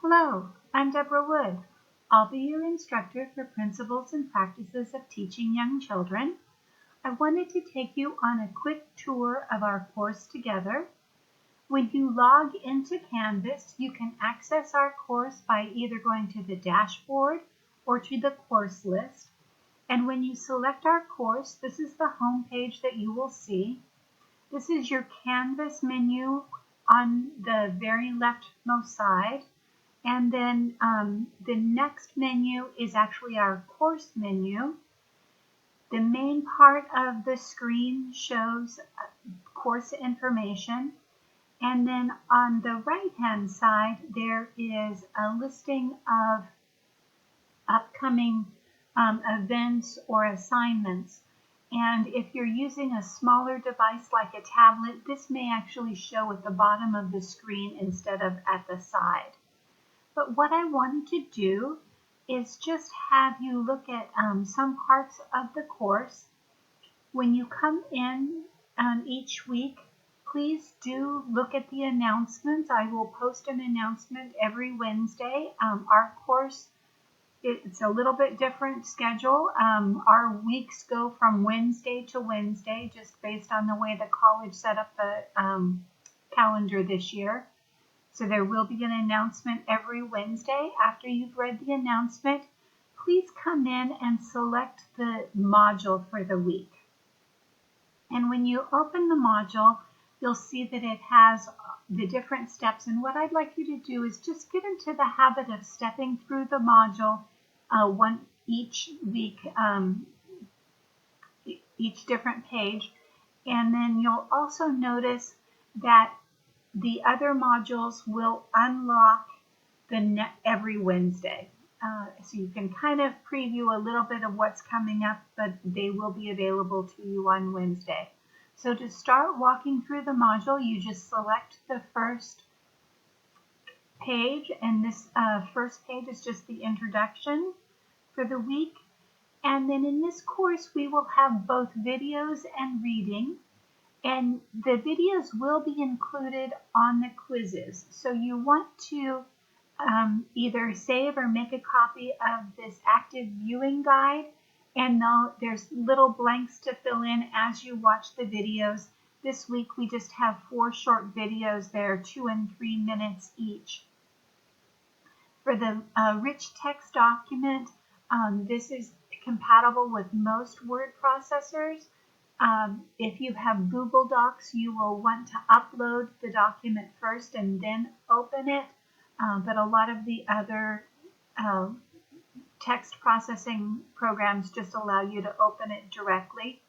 Hello, I'm Deborah Wood. I'll be your instructor for Principles and Practices of Teaching Young Children. I wanted to take you on a quick tour of our course together. When you log into Canvas, you can access our course by either going to the dashboard or to the course list. And when you select our course, this is the home page that you will see. This is your Canvas menu on the very leftmost side. And then the next menu is actually our course menu. The main part of the screen shows course information. And then on the right-hand side, there is a listing of upcoming events or assignments. And if you're using a smaller device like a tablet, this may actually show at the bottom of the screen instead of at the side. But what I wanted to do is just have you look at some parts of the course. When you come in each week, please do look at the announcements. I will post an announcement every Wednesday. Our course, it's a little bit different schedule. Our weeks go from Wednesday to Wednesday, just based on the way the college set up the calendar this year. So there will be an announcement every Wednesday. After you've read the announcement, please come in and select the module for the week. And when you open the module, you'll see that it has the different steps. And what I'd like you to do is just get into the habit of stepping through the module each week, each different page. And then you'll also notice that the other modules will unlock every Wednesday. So you can kind of preview a little bit of what's coming up, but they will be available to you on Wednesday. So to start walking through the module, you just select the first page, and this first page is just the introduction for the week. And then in this course, we will have both videos and reading. And the videos will be included on the quizzes. So you want to either save or make a copy of this active viewing guide. And there's little blanks to fill in as you watch the videos. This week we just have 4 short videos there, 2 and 3 minutes each. For the rich text document, this is compatible with most word processors. If you have Google Docs, you will want to upload the document first and then open it. But a lot of the other text processing programs just allow you to open it directly.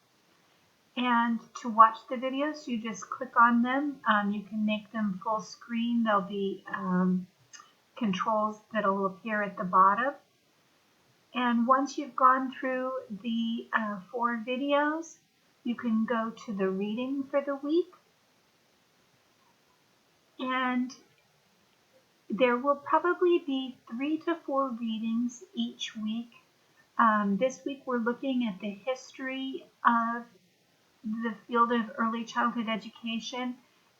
And to watch the videos, you just click on them. You can make them full screen. There'll be controls that will appear at the bottom. And once you've gone through the 4 videos, you can go to the reading for the week, and there will probably be 3 to 4 readings each week. This week we're looking at the history of the field of early childhood education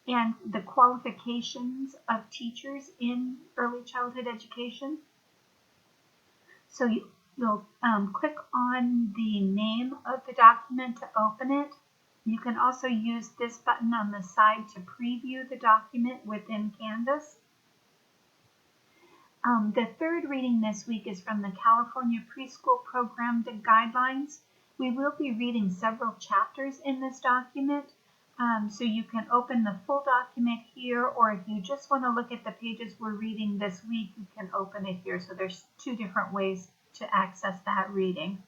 and the qualifications of teachers in early childhood education. So you'll click on the name of the document to open it. You can also use this button on the side to preview the document within Canvas. The third reading this week is from the California Preschool Program, the Guidelines. We will be reading several chapters in this document, so you can open the full document here, or if you just want to look at the pages we're reading this week, you can open it here. So there's 2 different ways to access that reading.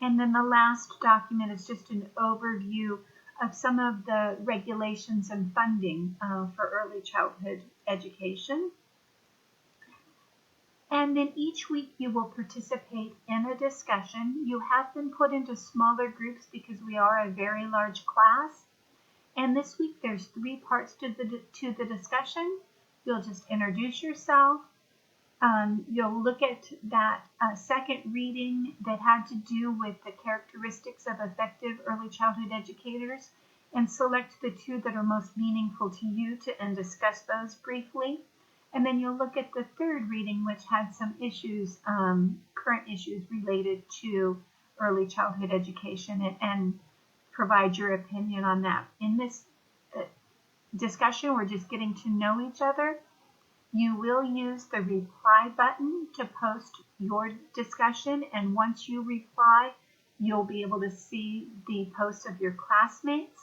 And then the last document is just an overview of some of the regulations and funding for early childhood education. And then each week you will participate in a discussion. You have been put into smaller groups because we are a very large class. And this week there's 3 parts to the discussion. You'll just introduce yourself. You'll look at that second reading that had to do with the characteristics of effective early childhood educators and select the 2 that are most meaningful to you and discuss those briefly. And then you'll look at the third reading, which had some issues, current issues related to early childhood education, and provide your opinion on that. In this discussion, we're just getting to know each other. You will use the reply button to post your discussion, and once you reply, you'll be able to see the posts of your classmates.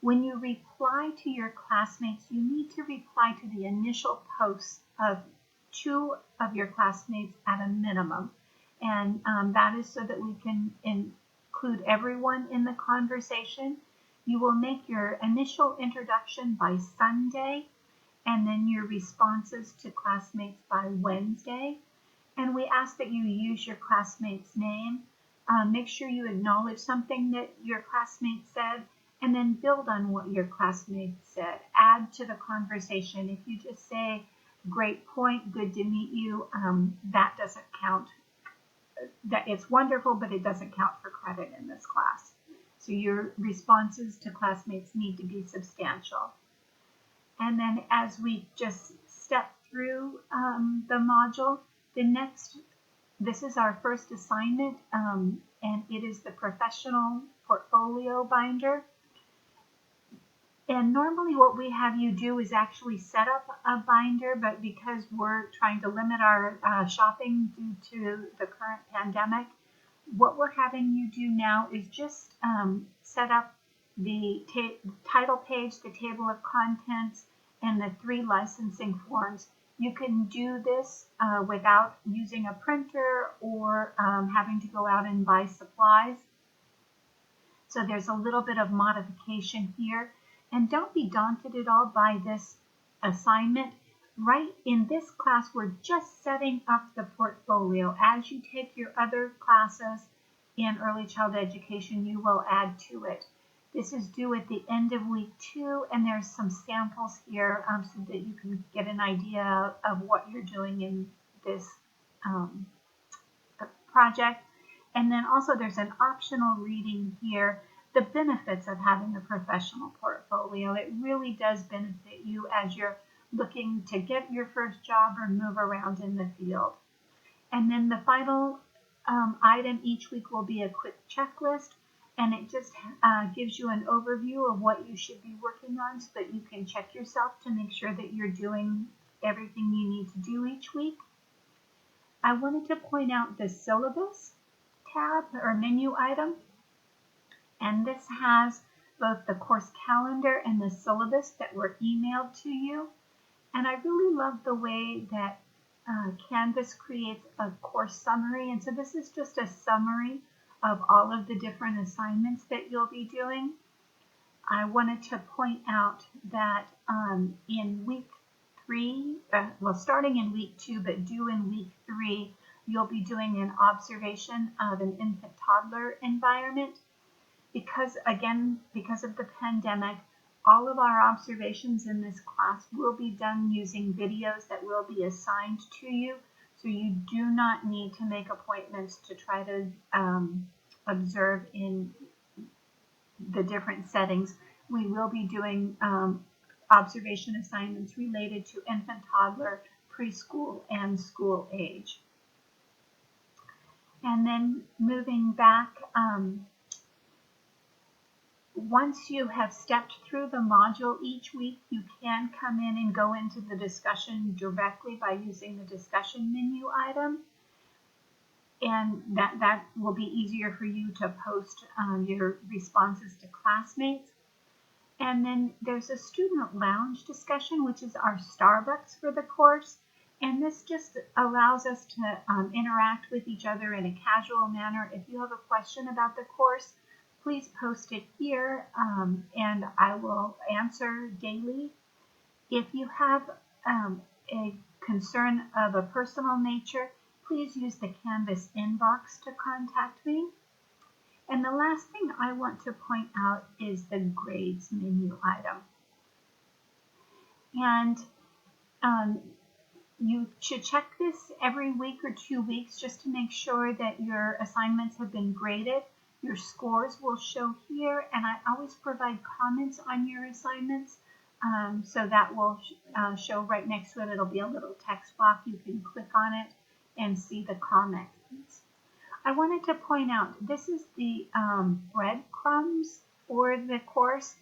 When you reply to your classmates, you need to reply to the initial posts of 2 of your classmates at a minimum, and that is so that we can include everyone in the conversation. You will make your initial introduction by Sunday, and then your responses to classmates by Wednesday. And we ask that you use your classmate's name. Make sure you acknowledge something that your classmate said, and then build on what your classmate said. Add to the conversation. If you just say, great point, good to meet you, that doesn't count. That it's wonderful, but it doesn't count for credit in this class. So your responses to classmates need to be substantial. And then as we just step through the module, this is our first assignment, and it is the professional portfolio binder. And normally what we have you do is actually set up a binder, but because we're trying to limit our shopping due to the current pandemic, what we're having you do now is just set up the title page, the table of contents, and the 3 licensing forms. You can do this without using a printer or having to go out and buy supplies. So there's a little bit of modification here. And don't be daunted at all by this assignment. Right in this class, we're just setting up the portfolio. As you take your other classes in early childhood education, you will add to it. This is due at the end of week 2, and there's some samples here so that you can get an idea of what you're doing in this project. And then also there's an optional reading here, the benefits of having a professional portfolio. It really does benefit you as you're looking to get your first job or move around in the field. And then the final item each week will be a quick checklist, and it just gives you an overview of what you should be working on so that you can check yourself to make sure that you're doing everything you need to do each week. I wanted to point out the syllabus tab or menu item, and this has both the course calendar and the syllabus that were emailed to you. And I really love the way that Canvas creates a course summary, and so this is just a summary of all of the different assignments that you'll be doing. I wanted to point out that in week 3, starting in week 2, but due in week 3, you'll be doing an observation of an infant toddler environment. Because of the pandemic, all of our observations in this class will be done using videos that will be assigned to you. So you do not need to make appointments to try to observe in the different settings. We will be doing observation assignments related to infant, toddler, preschool, and school age. And then moving back, once you have stepped through the module each week, you can come in and go into the discussion directly by using the discussion menu item. And that will be easier for you to post your responses to classmates. And then there's a student lounge discussion, which is our Starbucks for the course. And this just allows us to interact with each other in a casual manner. If you have a question about the course, please post it here, and I will answer daily. If you have a concern of a personal nature, please use the Canvas inbox to contact me. And the last thing I want to point out is the grades menu item. And you should check this every week or 2 weeks just to make sure that your assignments have been graded. Your scores will show here, and I always provide comments on your assignments So that will show right next to it. It'll be a little text block. You can click on it and see the comments. I wanted to point out, this is the breadcrumbs for the course.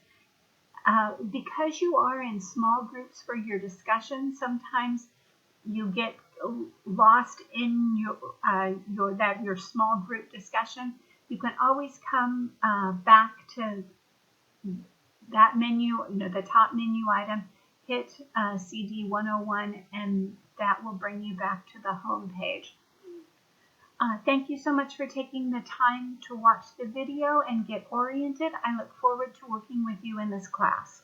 Because you are in small groups for your discussion, sometimes you get lost in your small group discussion. You can always come back to that menu, the top menu item, hit CD 101, and that will bring you back to the home page. Thank you so much for taking the time to watch the video and get oriented. I look forward to working with you in this class.